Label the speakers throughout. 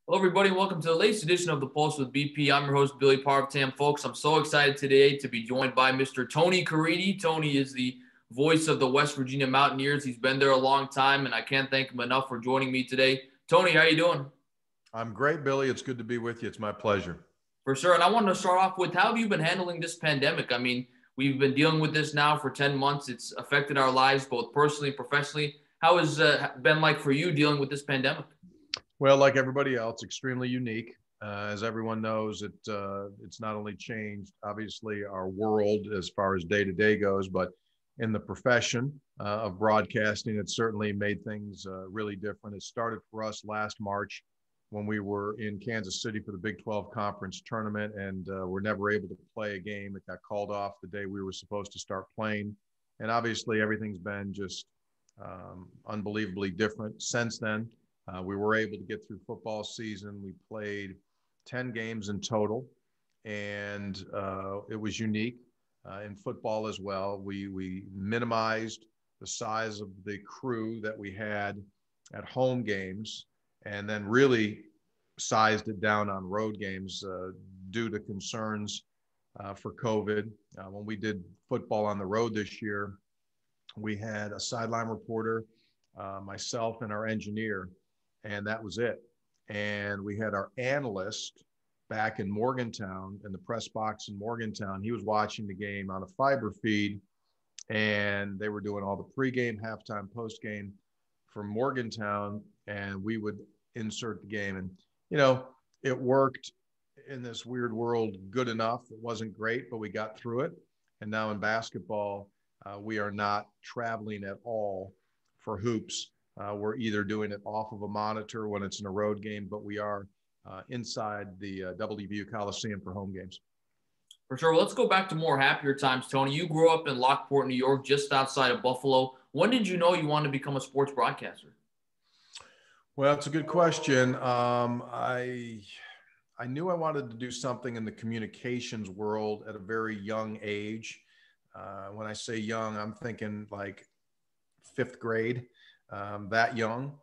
Speaker 1: Hello, everybody. Welcome to the latest edition of the Pulse with BP. I'm your host, Billy Parvatam. Folks, I'm so excited today to be joined by Mr. Tony Caridi. Tony is the voice of the West Virginia Mountaineers. He's been there a long time, and I can't thank him enough for joining me today. Tony, how you doing?
Speaker 2: I'm great, Billy. It's good to be with you. It's my pleasure.
Speaker 1: For sure. And I wanted to start off with, how have you been handling this pandemic? I mean, we've been dealing with this now for 10 months. It's affected our lives both personally and professionally. How has it been like for you dealing with this pandemic?
Speaker 2: Well, like everybody else, extremely unique. As everyone knows, it's not only changed, obviously, our world as far as day to day goes, but in the profession of broadcasting, it certainly made things really different. It started for us last March when we were in Kansas City for the Big 12 Conference Tournament, and we're never able to play a game. It got called off the day we were supposed to start playing. And obviously, everything's been just unbelievably different since then. We were able to get through football season. We played 10 games in total, and it was unique in football as well. We minimized the size of the crew that we had at home games, and then really sized it down on road games due to concerns for COVID. When we did football on the road this year, we had a sideline reporter, myself, and our engineer, and that was it. And we had our analyst back in Morgantown, in the press box in Morgantown. He was watching the game on a fiber feed, and they were doing all the pregame, halftime, postgame from Morgantown, and we would insert the game. And, you know, it worked in this weird world good enough. It wasn't great, but we got through it. And now in basketball, we are not traveling at all for hoops. We're either doing it off of a monitor when it's in a road game, but we are inside the WVU Coliseum for home games.
Speaker 1: For sure. Well, let's go back to more happier times, Tony. You grew up in Lockport, New York, just outside of Buffalo. When did you know you wanted to become a sports broadcaster?
Speaker 2: Well, it's a good question. I knew I wanted to do something in the communications world at a very young age. When I say young, I'm thinking like fifth grade. That young.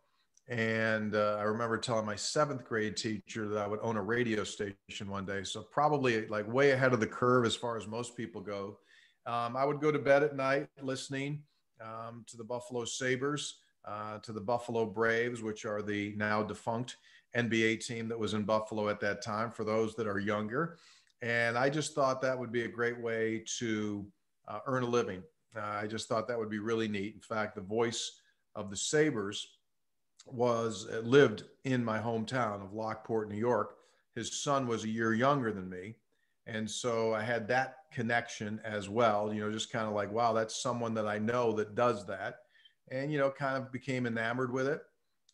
Speaker 2: And I remember telling my seventh grade teacher that I would own a radio station one day. So probably like way ahead of the curve as far as most people go. I would go to bed at night listening to the Buffalo Sabres, to the Buffalo Braves, which are the now defunct NBA team that was in Buffalo at that time, for those that are younger. And I just thought that would be a great way to earn a living. I just thought that would be really neat. In fact, the voice of the Sabres lived in my hometown of Lockport, New York. His son was a year younger than me. And so I had that connection as well, just kind of like, wow, that's someone that I know that does that. And, kind of became enamored with it,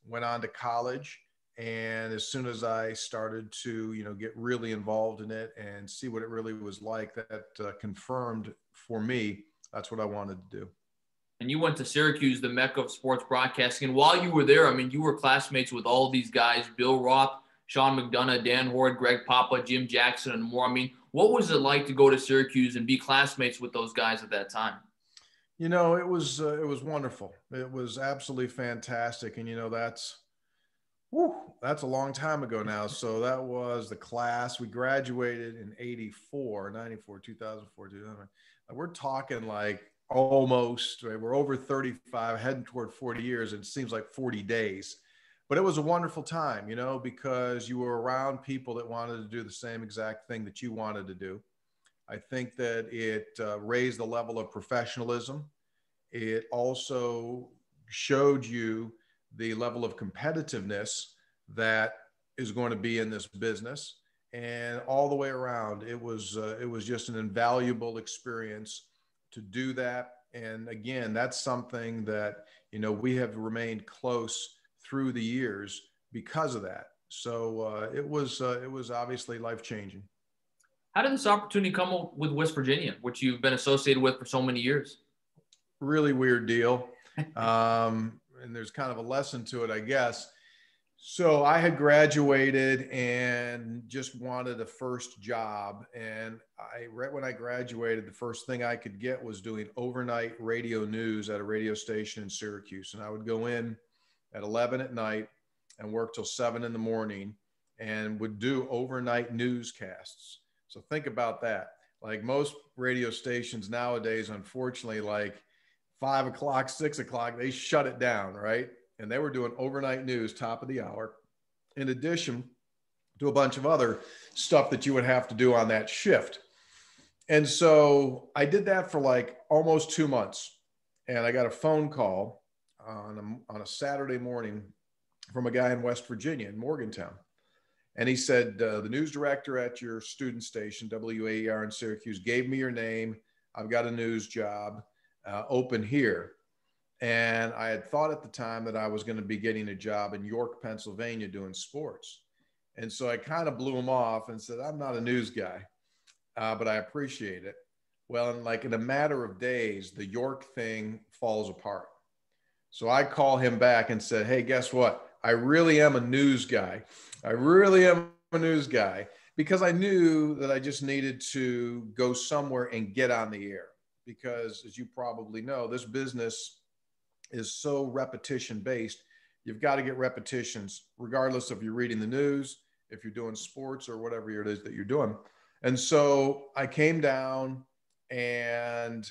Speaker 2: went on to college. And as soon as I started to, get really involved in it and see what it really was like, that confirmed for me, that's what I wanted to do.
Speaker 1: And you went to Syracuse, the mecca of sports broadcasting. And while you were there, I mean, you were classmates with all these guys: Bill Roth, Sean McDonough, Dan Horde, Greg Papa, Jim Jackson, and more. I mean, what was it like to go to Syracuse and be classmates with those guys at that time?
Speaker 2: It was wonderful. It was absolutely fantastic. And, that's a long time ago now. So that was the class. We graduated in 94, 94, 2004, 2000. We're talking like almost, right? We're over 35, heading toward 40 years. And it seems like 40 days. But it was a wonderful time, because you were around people that wanted to do the same exact thing that you wanted to do. I think that it raised the level of professionalism. It also showed you the level of competitiveness that is going to be in this business. And all the way around, it was just an invaluable experience to do that. And again, that's something that, we have remained close through the years because of that. So it was obviously life-changing.
Speaker 1: How did this opportunity come with West Virginia, which you've been associated with for so many years?
Speaker 2: Really weird deal. And there's kind of a lesson to it, I guess. So I had graduated and just wanted a first job. And right when I graduated, the first thing I could get was doing overnight radio news at a radio station in Syracuse. And I would go in at 11 at night and work till 7 in the morning. and would do overnight newscasts. So think about that. Like most radio stations nowadays, unfortunately, like 5 o'clock, 6 o'clock, they shut it down, right? And they were doing overnight news, top of the hour, in addition to a bunch of other stuff that you would have to do on that shift. And so I did that for like almost 2 months. And I got a phone call on a Saturday morning from a guy in West Virginia, in Morgantown. And he said, the news director at your student station, WAER in Syracuse, gave me your name. I've got a news job open here. And I had thought at the time that I was going to be getting a job in York, Pennsylvania, doing sports. And so I kind of blew him off and said, I'm not a news guy, but I appreciate it. Well, in a matter of days, the York thing falls apart. So I call him back and said, hey, guess what? I really am a news guy. I really am a news guy, because I knew that I just needed to go somewhere and get on the air. Because as you probably know, this business is so repetition based. You've got to get repetitions regardless if you're reading the news, if you're doing sports, or whatever it is that you're doing. And so I came down and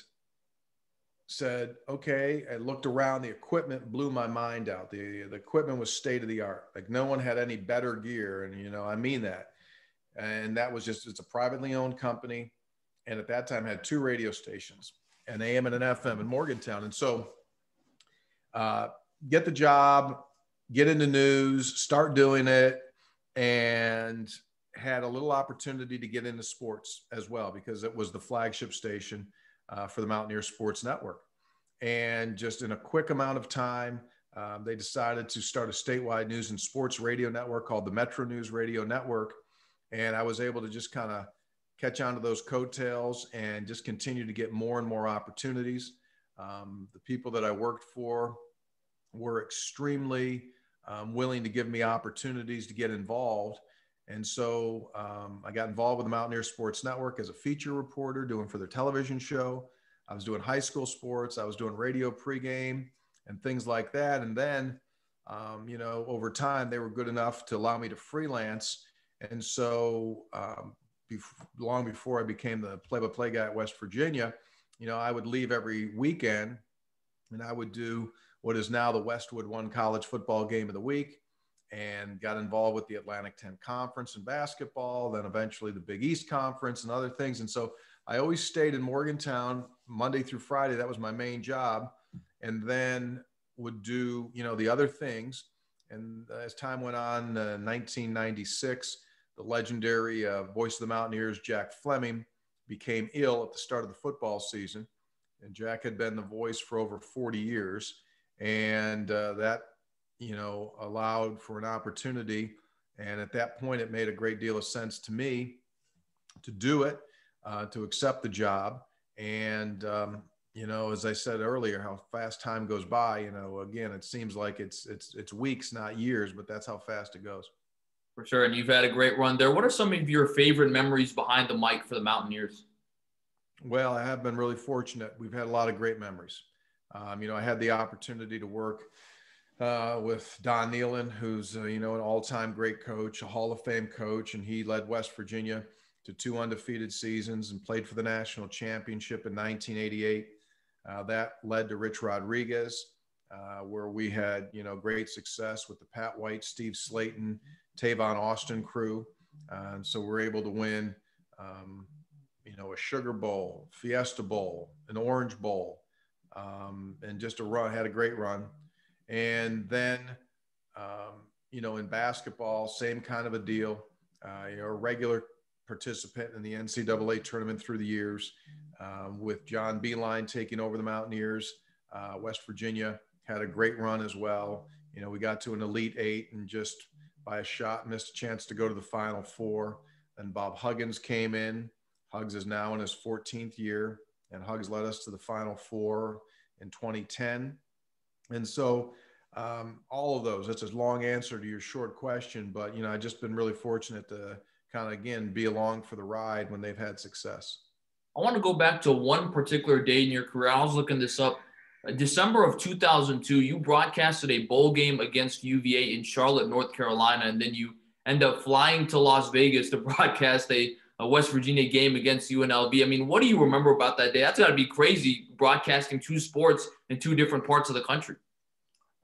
Speaker 2: said, okay, I looked around, the equipment blew my mind out. The equipment was state of the art. Like no one had any better gear. And, I mean that. And that was just, it's a privately owned company. And at that time had 2 radio stations, an AM and an FM in Morgantown. And so get the job, get into news, start doing it, and had a little opportunity to get into sports as well, because it was the flagship station for the Mountaineers Sports Network. And just in a quick amount of time, they decided to start a statewide news and sports radio network called the Metro News Radio Network. And I was able to just kind of catch on to those coattails and just continue to get more and more opportunities. The people that I worked for were extremely willing to give me opportunities to get involved. And so I got involved with the Mountaineers Sports Network as a feature reporter, doing for their television show. I was doing high school sports. I was doing radio pregame and things like that. And then, over time, they were good enough to allow me to freelance. And so long before I became the play-by-play guy at West Virginia, I would leave every weekend and I would do what is now the Westwood One College Football Game of the Week, and got involved with the Atlantic 10 Conference in basketball, then eventually the Big East Conference and other things. And so I always stayed in Morgantown Monday through Friday. That was my main job. And then would do, the other things. And as time went on, 1996, the legendary voice of the Mountaineers, Jack Fleming, became ill at the start of the football season. And Jack had been the voice for over 40 years. And that, allowed for an opportunity. And at that point, it made a great deal of sense to me to do it, to accept the job. And, as I said earlier, how fast time goes by, again, it seems like it's weeks, not years, but that's how fast it goes.
Speaker 1: For sure. And you've had a great run there. What are some of your favorite memories behind the mic for the Mountaineers?
Speaker 2: Well, I have been really fortunate. We've had a lot of great memories. I had the opportunity to work with Don Nealon, who's, an all-time great coach, a Hall of Fame coach, and he led West Virginia to 2 undefeated seasons and played for the national championship in 1988. That led to Rich Rodriguez, where we had, great success with the Pat White, Steve Slayton, Tavon Austin crew. And so we're able to win, a Sugar Bowl, Fiesta Bowl, an Orange Bowl, and just had a great run. And then, in basketball, same kind of a deal, a regular participant in the NCAA tournament through the years, with John Beeline taking over the Mountaineers. West Virginia had a great run as well. We got to an Elite Eight and just by a shot missed a chance to go to the Final Four. Then Bob Huggins came in. Hugs is now in his 14th year, and Hugs led us to the Final Four in 2010. And so all of those, that's a long answer to your short question, but, I've just been really fortunate to kind of, again, be along for the ride when they've had success.
Speaker 1: I want to go back to one particular day in your career. I was looking this up. December of 2002, you broadcasted a bowl game against UVA in Charlotte, North Carolina, and then you end up flying to Las Vegas to broadcast a West Virginia game against UNLV. I mean, what do you remember about that day? That's got to be crazy, broadcasting two sports in two different parts of the country.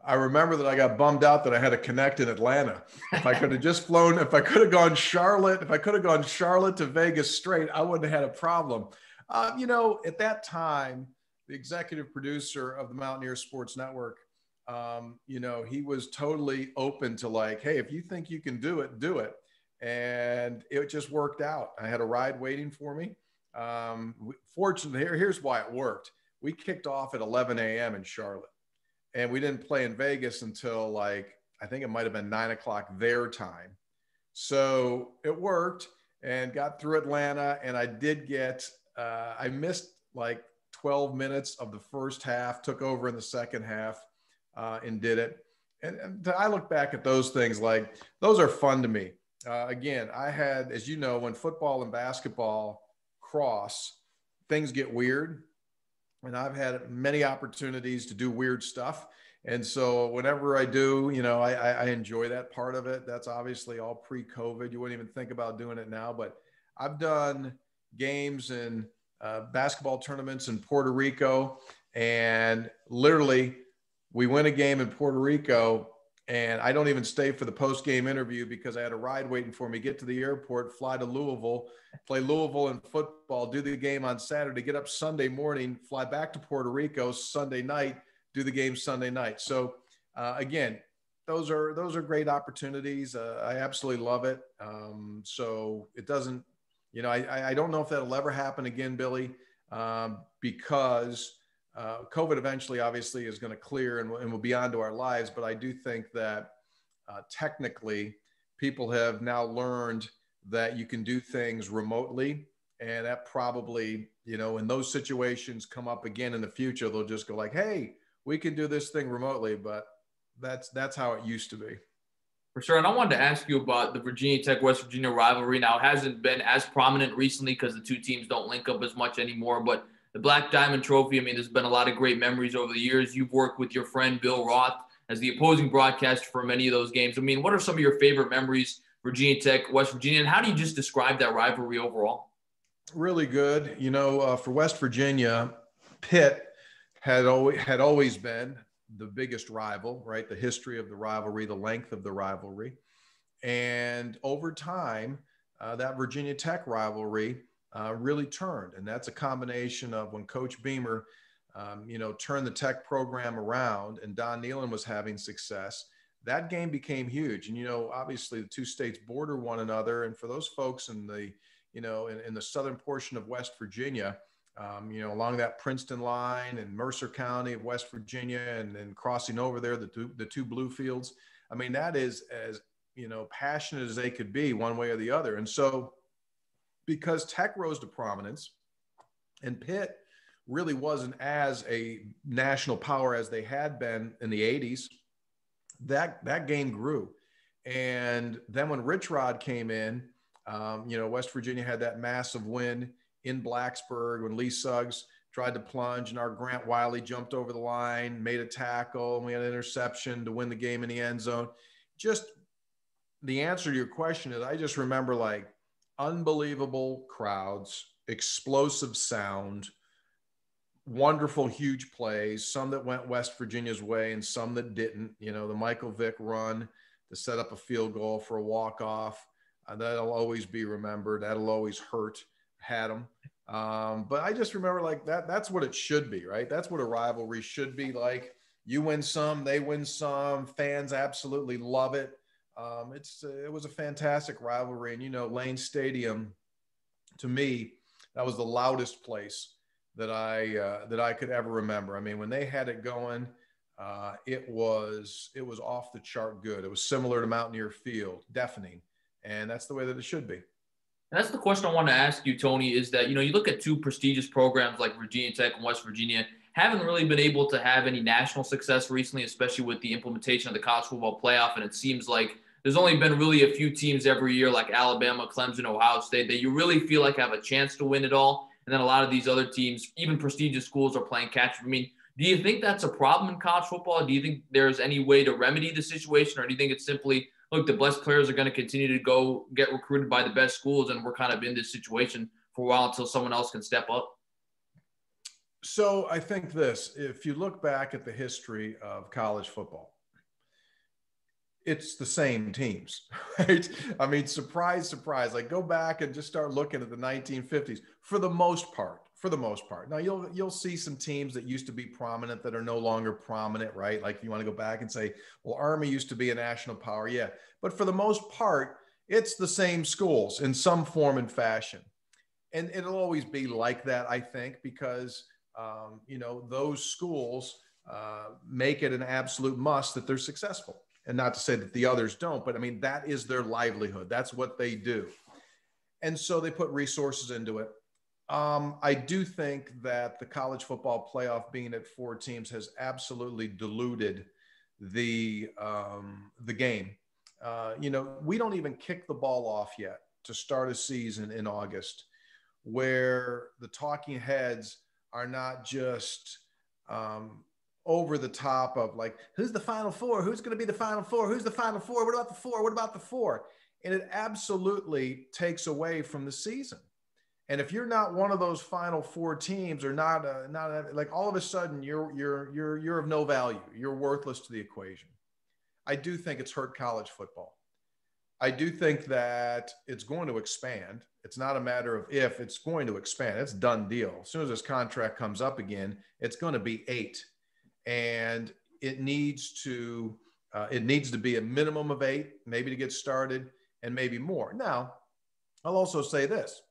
Speaker 2: I remember that I got bummed out that I had to connect in Atlanta. If I could have just flown, if I could have gone Charlotte to Vegas straight, I wouldn't have had a problem. At that time, the executive producer of the Mountaineers Sports Network, he was totally open to like, hey, if you think you can do it, do it. And it just worked out. I had a ride waiting for me. Fortunately, here's why it worked. We kicked off at 11 a.m. in Charlotte, and we didn't play in Vegas until I think it might've been 9 o'clock their time. So it worked and got through Atlanta. And I did get, I missed 12 minutes of the first half, took over in the second half, and did it. And I look back at those things, those are fun to me. Again, I had, as you know, when football and basketball cross, things get weird. And I've had many opportunities to do weird stuff. And so whenever I do, I enjoy that part of it. That's obviously all pre-COVID. You wouldn't even think about doing it now. But I've done games and basketball tournaments in Puerto Rico. And literally, we win a game in Puerto Rico, and I don't even stay for the post-game interview because I had a ride waiting for me, get to the airport, fly to Louisville, play Louisville in football, do the game on Saturday, get up Sunday morning, fly back to Puerto Rico Sunday night, do the game Sunday night. So again, those are great opportunities. I absolutely love it. So it doesn't, I don't know if that'll ever happen again, Billy, because COVID eventually obviously is going to clear and will be onto our lives. But I do think that technically people have now learned that you can do things remotely, and that probably, when those situations come up again in the future, they'll just go like, hey, we can do this thing remotely. But that's how it used to be.
Speaker 1: For sure. And I wanted to ask you about the Virginia Tech West Virginia rivalry. Now, it hasn't been as prominent recently because the two teams don't link up as much anymore, but the Black Diamond Trophy, I mean, there's been a lot of great memories over the years. You've worked with your friend Bill Roth as the opposing broadcaster for many of those games. I mean, what are some of your favorite memories, Virginia Tech, West Virginia, and how do you just describe that rivalry overall?
Speaker 2: Really good. For West Virginia, Pitt had always been the biggest rival, right? The history of the rivalry, the length of the rivalry. And over time, that Virginia Tech rivalry really turned. And that's a combination of when Coach Beamer, turned the Tech program around and Don Nehlen was having success, that game became huge. And, obviously the two states border one another. And for those folks in the, in the southern portion of West Virginia, along that Princeton line and Mercer County of West Virginia and then crossing over there, the two blue fields. I mean, that is as, passionate as they could be one way or the other. And so, because Tech rose to prominence and Pitt really wasn't as a national power as they had been in the 80s, that game grew. And then when Rich Rod came in, West Virginia had that massive win in Blacksburg when Lee Suggs tried to plunge and our Grant Wiley jumped over the line, made a tackle, and we had an interception to win the game in the end zone. Just the answer to your question is I just remember unbelievable crowds, explosive sound, wonderful, huge plays, some that went West Virginia's way and some that didn't. The Michael Vick run to set up a field goal for a walk-off, that'll always be remembered. That'll always hurt. Had them. But I just remember that's what it should be, right? That's what a rivalry should be like. You win some, they win some. Fans absolutely love it. It was a fantastic rivalry. And, Lane Stadium, to me, that was the loudest place that I could ever remember. I mean, when they had it going, it was off the chart good. It was similar to Mountaineer Field, deafening. And that's the way that it should be.
Speaker 1: And that's the question I want to ask you, Tony, is that, you look at two prestigious programs like Virginia Tech and West Virginia, haven't really been able to have any national success recently, especially with the implementation of the college football playoff. And it seems like there's only been really a few teams every year like Alabama, Clemson, Ohio State that you really feel like have a chance to win it all. And then a lot of these other teams, even prestigious schools, are playing catch up. I mean, do you think that's a problem in college football? Do you think there's any way to remedy the situation, or do you think it's simply look, the best players are going to continue to go get recruited by the best schools, and we're kind of in this situation for a while until someone else can step up.
Speaker 2: So I think this, if you look back at the history of college football, it's the same teams, right? I mean, surprise, surprise. Like, go back and just start looking at the 1950s for the most part. Now you'll see some teams that used to be prominent that are no longer prominent, right? Like, you want to go back and say, well, Army used to be a national power. Yeah. But for the most part, it's the same schools in some form and fashion. And it'll always be like that, I think, because, those schools make it an absolute must that they're successful. And not to say that the others don't, but I mean, that is their livelihood. That's what they do. And so they put resources into it. I do think that the college football playoff being at 4 teams has absolutely diluted the game. We don't even kick the ball off yet to start a season in August, where the talking heads are not just over the top of like, who's the Final Four? Who's going to be the Final Four? Who's the Final Four? What about the four? What about the four? And it absolutely takes away from the season. And if you're not one of those Final Four teams, or not like, all of a sudden you're of no value. You're worthless to the equation. I do think it's hurt college football. I do think that it's going to expand. It's not a matter of if, it's going to expand. It's a done deal. As soon as this contract comes up again, it's going to be 8. And it needs to be a minimum of 8, maybe to get started, and maybe more. Now, I'll also say this.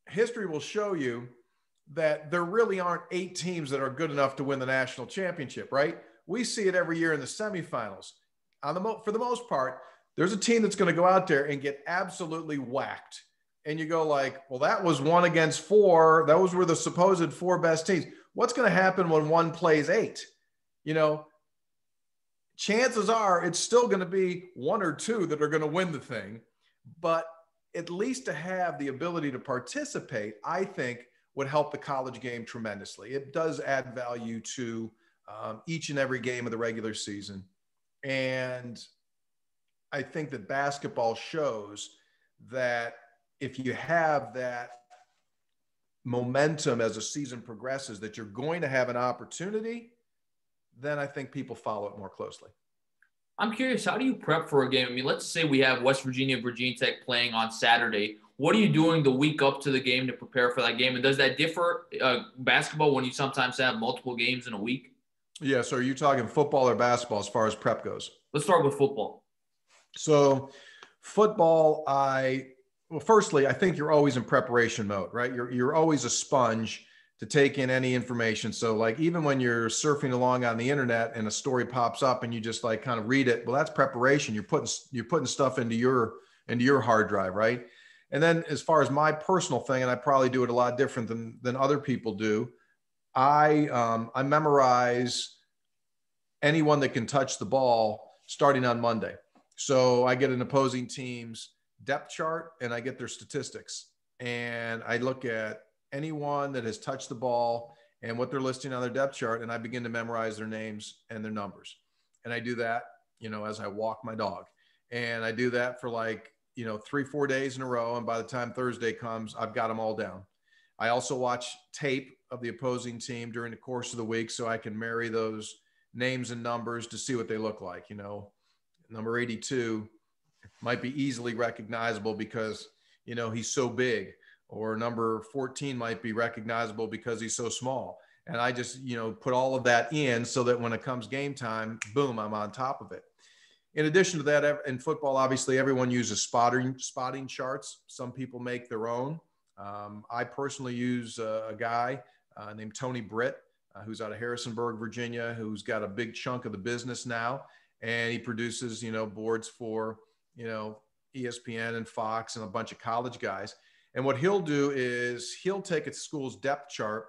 Speaker 2: History will show you that there really aren't 8 teams that are good enough to win the national championship, right? We see it every year in the semifinals. For the most part, there's a team that's going to go out there and get absolutely whacked. And you go like, well, that was 1 against 4. Those were the supposed 4 best teams. What's going to happen when one plays 8? Chances are it's still going to be 1 or 2 that are going to win the thing. But at least to have the ability to participate, I think, would help the college game tremendously. It does add value to each and every game of the regular season. And I think that basketball shows that if you have that momentum as a season progresses, that you're going to have an opportunity, then I think people follow it more closely.
Speaker 1: I'm curious, how do you prep for a game? I mean, let's say we have West Virginia, Virginia Tech playing on Saturday. What are you doing the week up to the game to prepare for that game? And does that differ basketball when you sometimes have multiple games in a week?
Speaker 2: Yeah. So are you talking football or basketball as far as prep goes?
Speaker 1: Let's start with football.
Speaker 2: So football, firstly, I think you're always in preparation mode, right? You're always a sponge to take in any information. So like, even when you're surfing along on the internet and a story pops up and you just like kind of read it, well, that's preparation. You're putting stuff into your hard drive, right? And then as far as my personal thing, and I probably do it a lot different than other people do, I memorize anyone that can touch the ball starting on Monday. So I get an opposing team's depth chart and I get their statistics, and I look at anyone that has touched the ball and what they're listing on their depth chart, and I begin to memorize their names and their numbers. And I do that, as I walk my dog, and I do that for 3-4 days in a row. And by the time Thursday comes, I've got them all down. I also watch tape of the opposing team during the course of the week, so I can marry those names and numbers to see what they look like. Number 82 might be easily recognizable because, he's so big, or number 14 might be recognizable because he's so small. And I just, put all of that in so that when it comes game time, boom, I'm on top of it. In addition to that, in football, obviously everyone uses spotting charts. Some people make their own. I personally use a guy named Tony Britt, who's out of Harrisonburg, Virginia, who's got a big chunk of the business now. And he produces, boards for, ESPN and Fox and a bunch of college guys. And what he'll do is he'll take a school's depth chart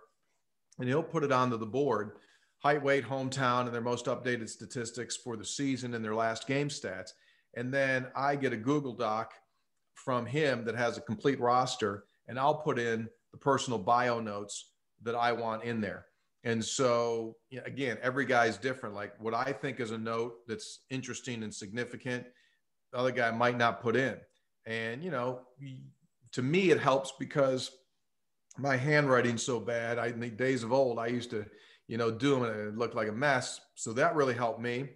Speaker 2: and he'll put it onto the board, height, weight, hometown, and their most updated statistics for the season and their last game stats. And then I get a Google Doc from him that has a complete roster, and I'll put in the personal bio notes that I want in there. And so, again, every guy's different. Like, what I think is a note that's interesting and significant the other guy might not put in. And, you know, to me, it helps because my handwriting's so bad. In the days of old, I used to, you know, do them and it looked like a mess. So that really helped me.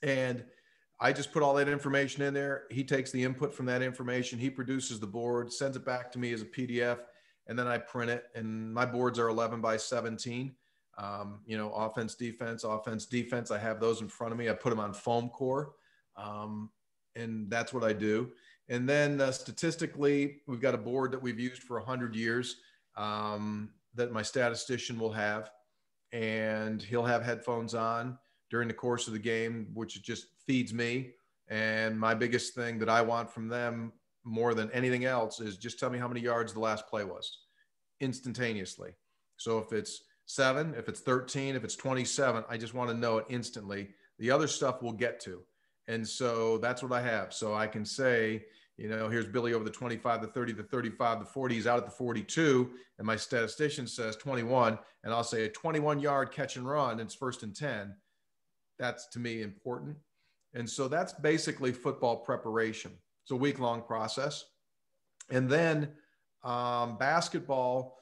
Speaker 2: And I just put all that information in there. He takes the input from that information. He produces the board, sends it back to me as a PDF, and then I print it. And my boards are 11 by 17. You know, offense, defense. I have those in front of me. I put them on foam core. And that's what I do. And then statistically, we've got a board that we've used for 100 years that my statistician will have. And he'll have headphones on during the course of the game, which just feeds me. And my biggest thing that I want from them more than anything else is just tell me how many yards the last play was instantaneously. So if it's 7, if it's 13, if it's 27, I just want to know it instantly. The other stuff we'll get to. And so that's what I have. So I can say, you know, here's Billy over the 25, the 30, the 35, the 40. He's out at the 42. And my statistician says 21. And I'll say a 21-yard catch and run. And it's 1st and 10. That's to me important. And so that's basically football preparation. It's a week-long process. And then basketball,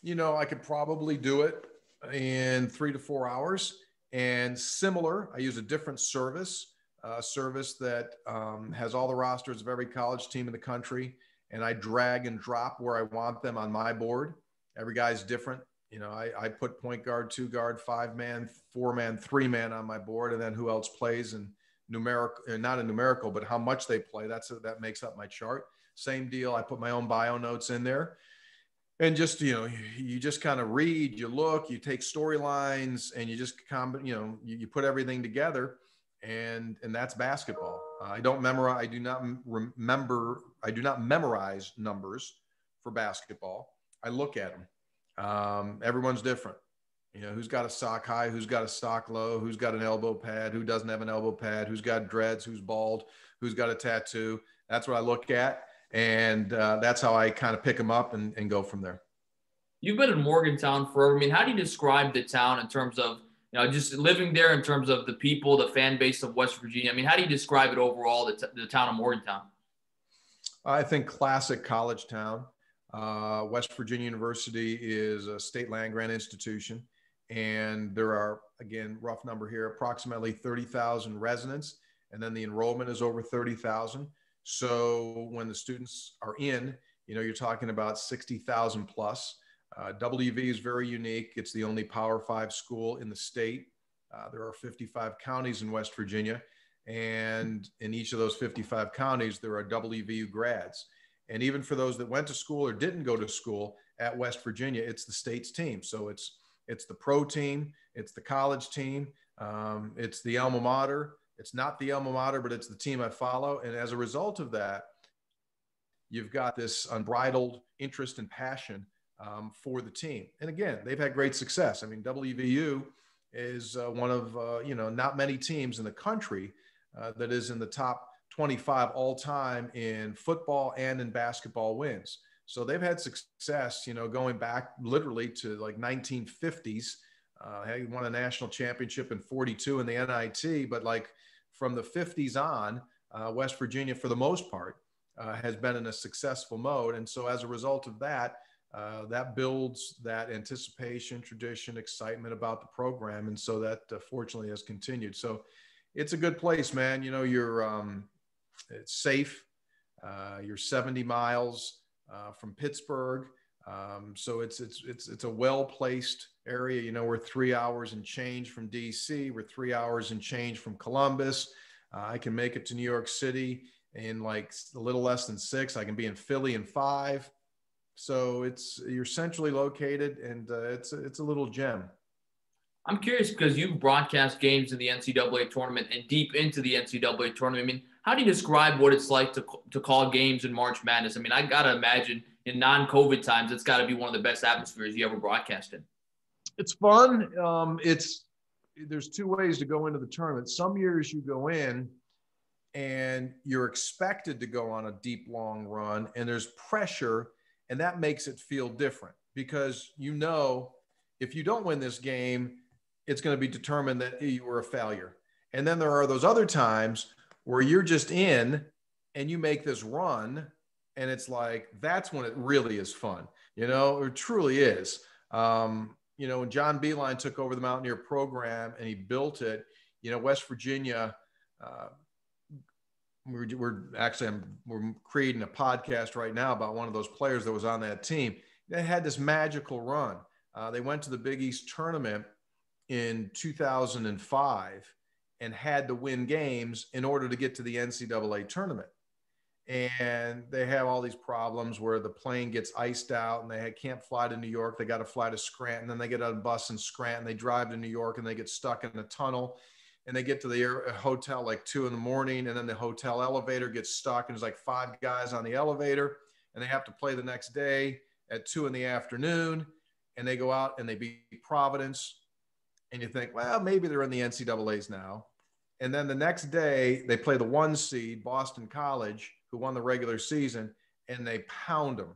Speaker 2: you know, I could probably do it in 3 to 4 hours. And similar, I use a different service that has all the rosters of every college team in the country. And I drag and drop where I want them on my board. Every guy's different. You know, I put point guard, 2 guard, 5-man, 4-man, 3-man on my board. And then who else plays and numerical, not a numerical, but how much they play. That makes up my chart. Same deal. I put my own bio notes in there. And just, you know, you just kind of read, you look, you take storylines, and you just, you know, you put everything together. And that's basketball. I don't memorize. I do not remember. I do not memorize numbers for basketball. I look at them. Everyone's different. You know, who's got a sock high, who's got a sock low, who's got an elbow pad, who doesn't have an elbow pad, who's got dreads, who's bald, who's got a tattoo. That's what I look at. And that's how I kind of pick them up and go from there.
Speaker 1: You've been in Morgantown forever. I mean, how do you describe the town in terms of, you know, just living there, in terms of the people, the fan base of West Virginia? I mean, how do you describe it overall, the town of Morgantown?
Speaker 2: I think classic college town. West Virginia University is a state land-grant institution. And there are, again, rough number here, approximately 30,000 residents. And then the enrollment is over 30,000. So when the students are in, you know, you're talking about 60,000 plus. WV is very unique. It's the only Power 5 school in the state. There are 55 counties in West Virginia. And in each of those 55 counties, there are WVU grads. And even for those that went to school or didn't go to school at West Virginia, it's the state's team. So it's the pro team, it's the college team, it's the alma mater. It's not the alma mater, but it's the team I follow. And as a result of that, you've got this unbridled interest and passion for the team. And again, they've had great success. I mean, WVU is one of, you know, not many teams in the country that is in the top 25 all time in football and in basketball wins. So they've had success, you know, going back literally to like 1950s. He won a national championship in 42 in the NIT, but like from the 50s on, West Virginia, for the most part, has been in a successful mode. And so as a result of that, that builds that anticipation, tradition, excitement about the program. And so that fortunately has continued. So it's a good place, man. You know, it's safe. You're 70 miles from Pittsburgh. So it's a well-placed area. You know, we're 3 hours and change from DC. We're 3 hours and change from Columbus. I can make it to New York City in like a little less than 6. I can be in Philly in 5. So you're centrally located, and it's a little gem.
Speaker 1: I'm curious because you've broadcast games in the NCAA tournament and deep into the NCAA tournament. I mean, how do you describe what it's like to call games in March Madness? I mean, I got to imagine in non-COVID times, it's got to be one of the best atmospheres you ever broadcast in.
Speaker 2: It's fun. There's 2 ways to go into the tournament. Some years you go in and you're expected to go on a deep, long run, and there's pressure, and that makes it feel different because, you know, if you don't win this game, it's going to be determined that you were a failure. And then there are those other times where you're just in and you make this run. And it's like, that's when it really is fun. It truly is. When John Beeline took over the Mountaineer program and he built it, West Virginia, we're creating a podcast right now about one of those players that was on that team. They had this magical run. They went to the Big East tournament in 2005 and had to win games in order to get to the NCAA tournament. And they have all these problems where the plane gets iced out and they can't fly to New York. They got to fly to Scranton. Then they get on a bus in Scranton. They drive to New York and they get stuck in a tunnel. And they get to the hotel like 2 a.m. And then the hotel elevator gets stuck. And there's like 5 guys on the elevator. And they have to play the next day at 2 p.m. And they go out and they beat Providence. And you think, well, maybe they're in the NCAAs now. And then the next day they play the 1 seed, Boston College, who won the regular season, and they pound them.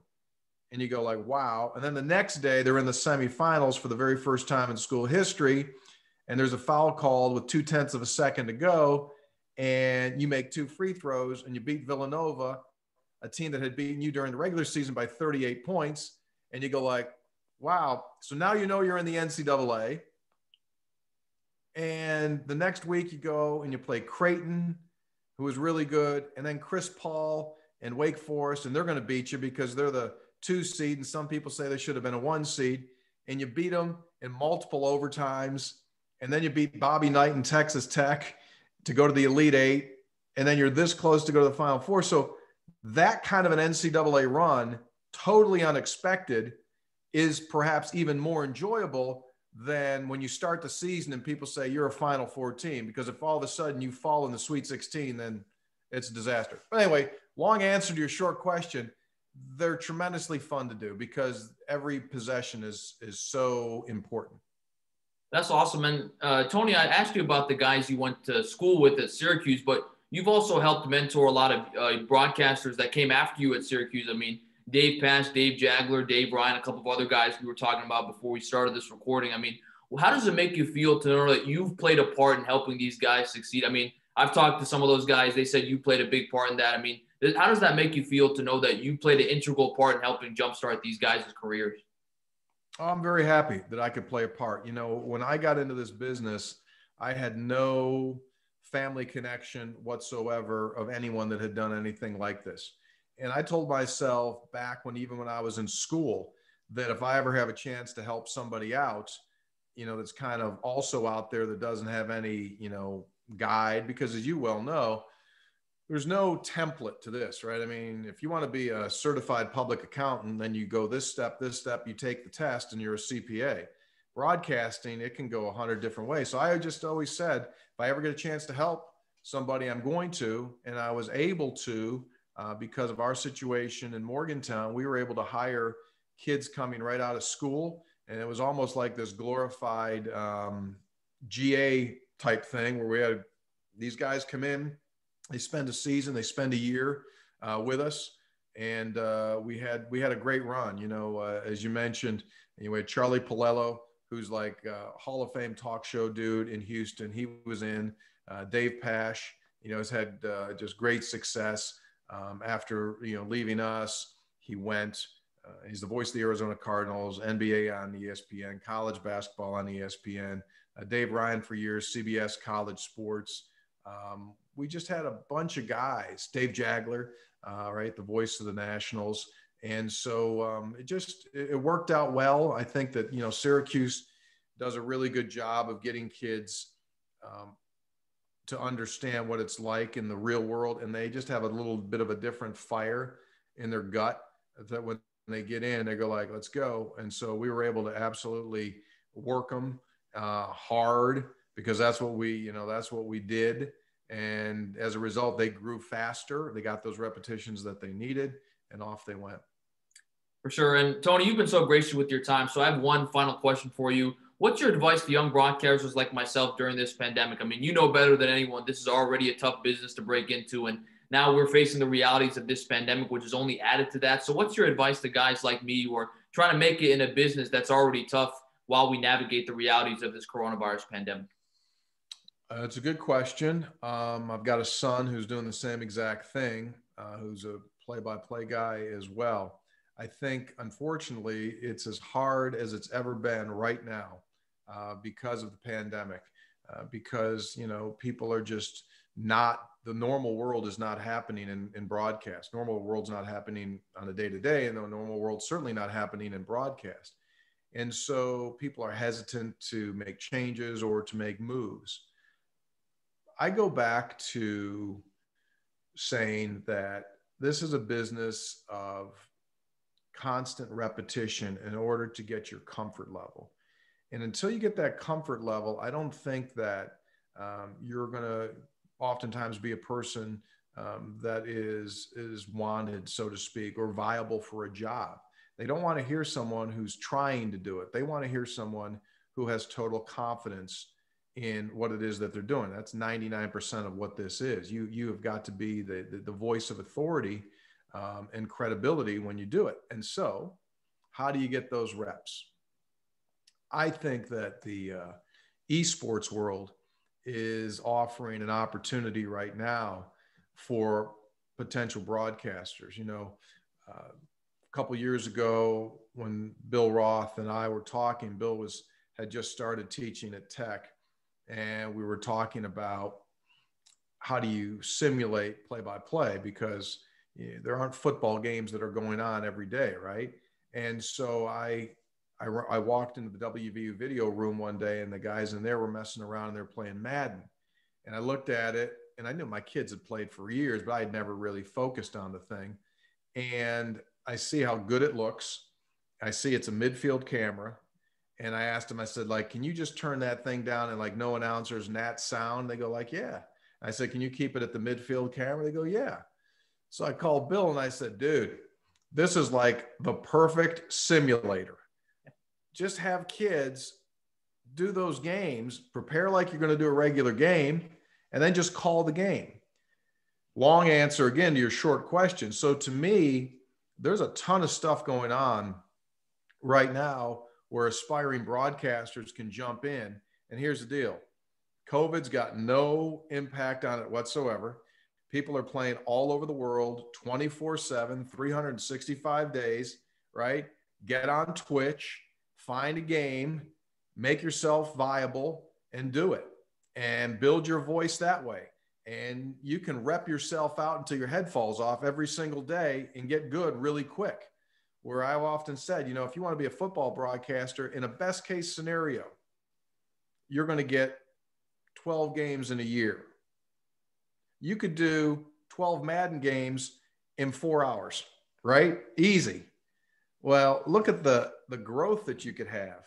Speaker 2: And you go like, wow. And then the next day they're in the semifinals for the very first time in school history. And there's a foul called with 0.2 of a second to go. And you make 2 free throws and you beat Villanova, a team that had beaten you during the regular season by 38 points. And you go like, wow. So now you're in the NCAA. And the next week you go and you play Creighton, who was really good, and then Chris Paul and Wake Forest, and they're going to beat you because they're the 2 seed, and some people say they should have been a 1 seed, and you beat them in multiple overtimes, and then you beat Bobby Knight and Texas Tech to go to the Elite 8, and then you're this close to go to the Final Four. So that kind of an NCAA run, totally unexpected, is perhaps even more enjoyable than when you start the season and people say you're a Final Four team, because if all of a sudden you fall in the Sweet 16, then it's a disaster. But anyway, long answer to your short question. They're tremendously fun to do because every possession is so important.
Speaker 1: That's awesome. And Tony, I asked you about the guys you went to school with at Syracuse, but you've also helped mentor a lot of broadcasters that came after you at Syracuse. I mean, Dave Pasch, Dave Jagler, Dave Ryan, a couple of other guys we were talking about before we started this recording. I mean, how does it make you feel to know that you've played a part in helping these guys succeed? I mean, I've talked to some of those guys. They said you played a big part in that. I mean, how does that make you feel to know that you played an integral part in helping jumpstart these guys' careers?
Speaker 2: I'm very happy that I could play a part. When I got into this business, I had no family connection whatsoever of anyone that had done anything like this. And I told myself back even when I was in school, that if I ever have a chance to help somebody out, that's kind of also out there that doesn't have any, guide, because as you well know, there's no template to this, right? I mean, if you want to be a certified public accountant, then you go this step, you take the test and you're a CPA. Broadcasting, it can go 100 different ways. So I just always said, if I ever get a chance to help somebody, I'm going to, and I was able to, because of our situation in Morgantown. We were able to hire kids coming right out of school. And it was almost like this glorified GA type thing where we had these guys come in, they spend a season, they spend a year with us. And we had a great run, as you mentioned. We had Charlie Palello, who's like a Hall of Fame talk show dude in Houston. He was in. Dave Pasch, has had just great success. After, leaving us, he went, he's the voice of the Arizona Cardinals, NBA on ESPN, college basketball on ESPN, Dave Ryan for years, CBS College Sports. We just had a bunch of guys, Dave Jagler, right, the voice of the Nationals. And so it worked out well. I think that, Syracuse does a really good job of getting kids to understand what it's like in the real world. And they just have a little bit of a different fire in their gut that when they get in, they go like, let's go. And so we were able to absolutely work them hard, because that's what we did. And as a result, they grew faster. They got those repetitions that they needed, and off they went.
Speaker 1: For sure. And Tony, you've been so gracious with your time. So I have one final question for you. What's your advice to young broadcasters like myself during this pandemic? I mean, you know better than anyone, this is already a tough business to break into. And now we're facing the realities of this pandemic, which is only added to that. So what's your advice to guys like me who are trying to make it in a business that's already tough while we navigate the realities of this coronavirus pandemic?
Speaker 2: It's a good question. I've got a son who's doing the same exact thing, who's a play-by-play guy as well. I think, unfortunately, it's as hard as it's ever been right now because of the pandemic, because, people are just not, the normal world is not happening in broadcast. Normal world's not happening on a day-to-day, and the normal world's certainly not happening in broadcast. And so people are hesitant to make changes or to make moves. I go back to saying that this is a business of constant repetition in order to get your comfort level. And until you get that comfort level, I don't think that you're going to oftentimes be a person that is wanted, so to speak, or viable for a job. They don't want to hear someone who's trying to do it. They want to hear someone who has total confidence in what it is that they're doing. That's 99% of what this is. You have got to be the voice of authority and credibility when you do it. And so how do you get those reps? I think that the esports world is offering an opportunity right now for potential broadcasters. A couple years ago when Bill Roth and I were talking, Bill had just started teaching at Tech, and we were talking about how do you simulate play-by-play, because there aren't football games that are going on every day, right? And so I walked into the WVU video room one day, and the guys in there were messing around and they're playing Madden. And I looked at it, and I knew my kids had played for years, but I had never really focused on the thing. And I see how good it looks. I see it's a midfield camera. And I asked him, I said, can you just turn that thing down and no announcers, nat sound? They go yeah. I said, can you keep it at the midfield camera? They go, yeah. So I called Bill and I said, dude, this is the perfect simulator. Just have kids do those games, prepare like you're going to do a regular game, and then just call the game. Long answer again to your short question. So to me, there's a ton of stuff going on right now where aspiring broadcasters can jump in. And here's the deal. COVID's got no impact on it whatsoever. People are playing all over the world, 24/7, 365 days, right? Get on Twitch, find a game, make yourself viable, and do it. And build your voice that way. And you can rep yourself out until your head falls off every single day and get good really quick. Where I've often said, if you want to be a football broadcaster, in a best case scenario, you're going to get 12 games in a year. You could do 12 Madden games in 4 hours, right? Easy. Well, look at the growth that you could have.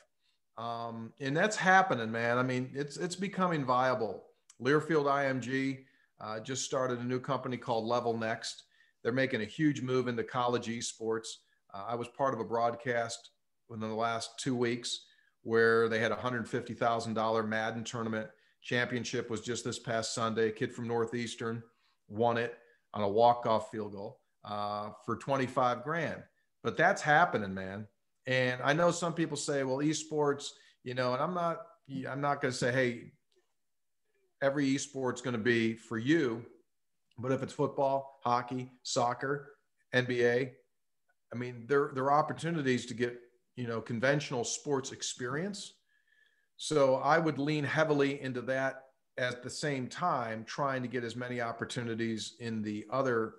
Speaker 2: And that's happening, man. I mean, it's becoming viable. Learfield IMG just started a new company called Level Next. They're making a huge move into college esports. I was part of a broadcast within the last 2 weeks where they had a $150,000 Madden tournament. Championship was just this past Sunday. A kid from Northeastern won it on a walk-off field goal for 25 grand. But that's happening, man. And I know some people say, well, esports, and I'm not going to say, hey, every esport's going to be for you. But if it's football, hockey, soccer, NBA, I mean, there are opportunities to get, conventional sports experience. So I would lean heavily into that at the same time, trying to get as many opportunities in the other,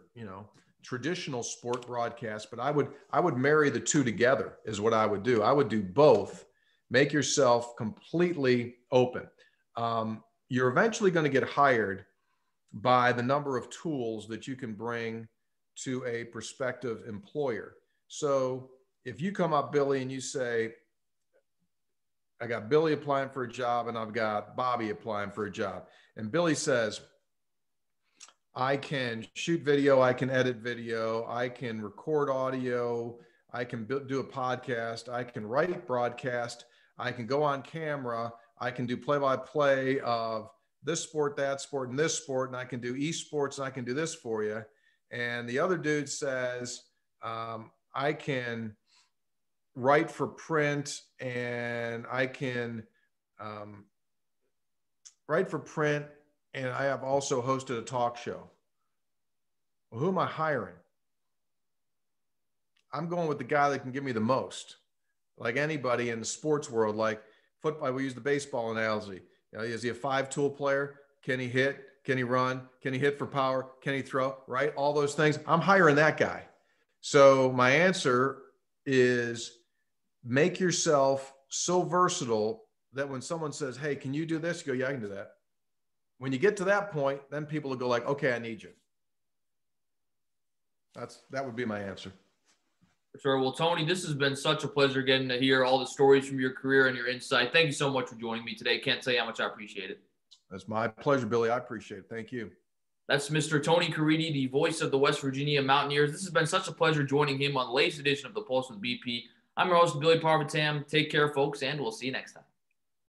Speaker 2: traditional sport broadcast. But I would marry the two together is what I would do. I would do both. Make yourself completely open. You're eventually going to get hired by the number of tools that you can bring to a prospective employer. So if you come up, Billy, and you say, I got Billy applying for a job and I've got Bobby applying for a job. And Billy says, I can shoot video, I can edit video, I can record audio, I can do a podcast, I can write broadcast, I can go on camera, I can do play-by-play of this sport, that sport, and this sport, and I can do esports, and I can do this for you. And the other dude says, I can write for print, and I can write for print, and I have also hosted a talk show. Well, who am I hiring? I'm going with the guy that can give me the most. Like anybody in the sports world, like football, we use the baseball analogy. You know, is he a 5-tool player? Can he hit? Can he run? Can he hit for power? Can he throw? Right? All those things. I'm hiring that guy. So my answer is make yourself so versatile that when someone says, hey, can you do this? You go, yeah, I can do that. When you get to that point, then people will go like, okay, I need you. That would be my answer.
Speaker 1: Sure. Well, Tony, this has been such a pleasure getting to hear all the stories from your career and your insight. Thank you so much for joining me today. Can't tell you how much I appreciate it.
Speaker 2: That's my pleasure, Billy. I appreciate it. Thank you.
Speaker 1: That's Mr. Tony Caridi, the voice of the West Virginia Mountaineers. This has been such a pleasure joining him on the latest edition of the Pulse with BP. I'm your host, Billy Parvatam. Take care, folks, and we'll see you next time.